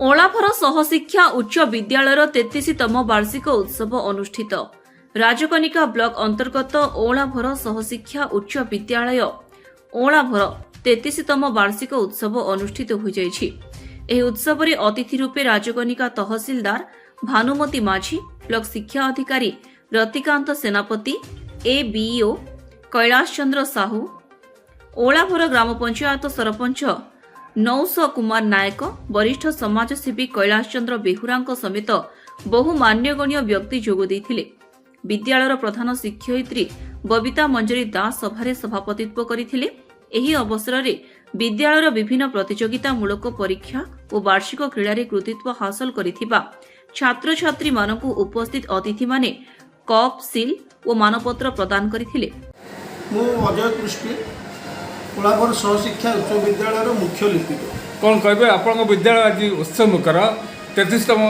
ओलाभर सहशिक्षा उच्च विद्यालयर 33तम वार्षिक उत्सव अनुष्ठित। राजकनिका ब्लॉक अंतर्गत ओलाभर सहशिक्षा उच्च विद्यालय ओलाभर 33तम वार्षिक उत्सव अनुष्ठित होइछि। एही उत्सव रे अतिथि रूपे राजकनिका तहसीलदार भानुमती माझी, ब्लॉक शिक्षा अधिकारी रतिकांत सेनापति, एबीओ कैलाश चंद्र साहू, ओलाभर ग्राम पंचायत सरपंच नौस कुमार नायक, वरिष्ठ समाजसेवी कैलाश चंद्र बेहुरा समेत बहु मान्यगण्य व्यक्ति जोग देइथिले। विद्यालयर प्रधान शिक्षयित्री बबिता मंजरी दास सभारे सभापतित्व करिथिले। एही अवसर रे विद्यालयर विभिन्न प्रतियोगितामूलक परीक्षा और वार्षिक क्रीड़ा रे कृतित्व हासिल करिथिबा छात्र छात्री मानकु उपस्थित अतिथि माने कप, सील और मानपत्र प्रदान करिथिले। मु अजय कृष्ण ओलाभर सहशिक्षा उच्च विद्यालय मुख्य लिपिक। कौन कहे आप विद्यालय आज उत्सव मुखर 33तम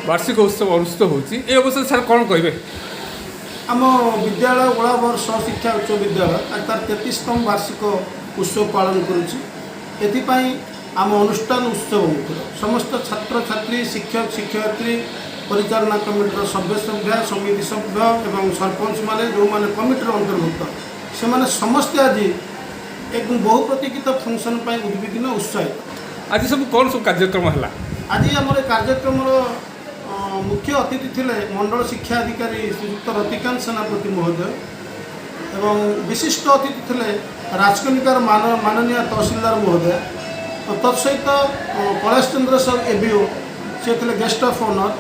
वार्षिक उत्सव अनुष्ठित होती अवसर सर कौन कहे? आम विद्यालय ओलाभर सहशिक्षा उच्च विद्यालय आज तार 33तम वार्षिक उत्सव पालन करुच्ची। आम अनुष्ठान उत्सव मुखर समस्त छात्र छात्री, शिक्षक शिक्षयित्री, परिचालना कमिटर सभ्य समिति सभ्य एवं सरपंच माने जो माने कमिटर अंतर्भुक्त से समस्ते आज एक बहु प्रतीक्षित फंक्शन उद्विग्न उत्साहित। आज सब कौन सब कार्यक्रम है? आज आम कार्यक्रम मुख्य अतिथि थिले मंडल शिक्षा अधिकारी श्रीयुक्त रतिकांत सेनापति महोदय एवं विशिष्ट अतिथि थिले राजकनिकार माननीय तहसीलदार महोदय। तत्सहित कैलाश चंद्र साहू एबीओ से थे गेस्ट ऑफ ऑनर,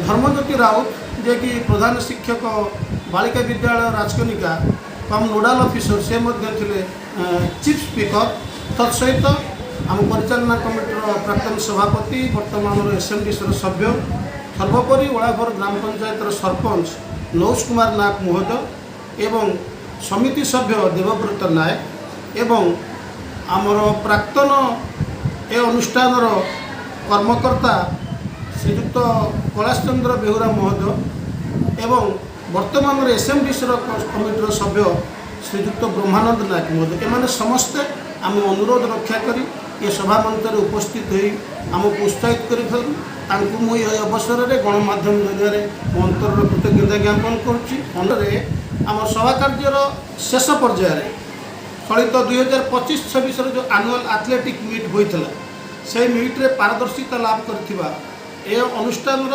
धर्मज्योति राउत जे कि प्रधान शिक्षक बालिका विद्यालय राजकनिका कम नोडाल ऑफिसर से थे चीफ स्पीकर। तत्सहित आम परिचालना कमिटर प्राक्तन सभापति वर्तमान एसएमडी सभ्य, सर्वोपरि ओलाभर ग्राम पंचायत सरपंच नौस कुमार नायक महोदय एवं समिति सभ्य देवव्रत नायक एवं आमर प्राक्तन ए अनुष्ठान कर्मकर्ता श्रीयुक्त कैलाश चंद्र बेहुरा महोदय एवं वर्तमान एसएमडी कमिटर सभ्य श्रीयुक्त ब्रह्मानंद नायक महोदय। एमाने समस्ते आम अनुरोध रक्षा करी ये सभा मंच में उपस्थित होई आमको उत्साहित करूँ। मुझे अवसर में गणमाध्यम जरिए मो अंतर कृतज्ञता ज्ञापन करुँचे। आम सभा कार्यर शेष पर्यायर चलित 2025-26 जो एनुअल एथलेटिक मीट होता से मीट्रे पारदर्शिता लाभ करथिबा ए अनुष्ठान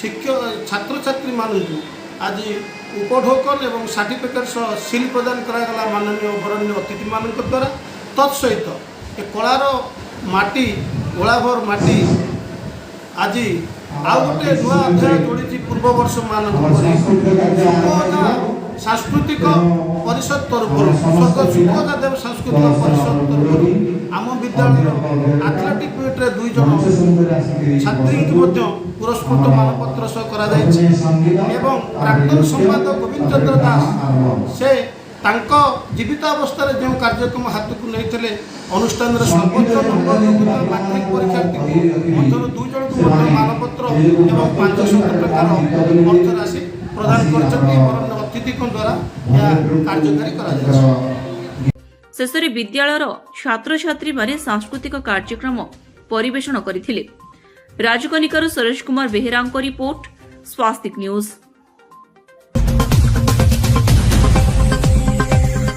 शिक्षक छात्र छात्री मानू आज उपढोकन एवं सर्टिफिकेट सील प्रदान करागला माननीय बरण्य अतिथि मान द्वारा। तत्सहित ए कलार माटी ओलाभर माटी आज आउ गोटे नुआ अध्याय जोड़ी पूर्व वर्ष सांस्कृतिक परिषद तरफ स्वर्ग सुखदा देव सांस्कृतिक परिषद तरफ आम विद्यालय एथलेटिक मीट्रे 2 जन छात्री को पुरस्कृत मानपत्र सह करा एवं प्राक्तन संपादक गोविंद चंद्र दास से तांको जीवित अवस्था जो कार्यक्रम हाथ को नहीं अनुष्ठान सर्वोच्च नंबर मैट्रिक परीक्षार्थी 2 जन को मानपत्र एवं 500 टंकार अर्थ राशि प्रदान कर अतिथि द्वारा कार्यकारी करा। शेषे विद्यालयर छात्र छात्री माने सांस्कृतिक कार्यक्रम परिवेषण करथिले। राजकनिकार सुरेश कुमार बेहेरा रिपोर्ट, स्वास्तिक न्यूज।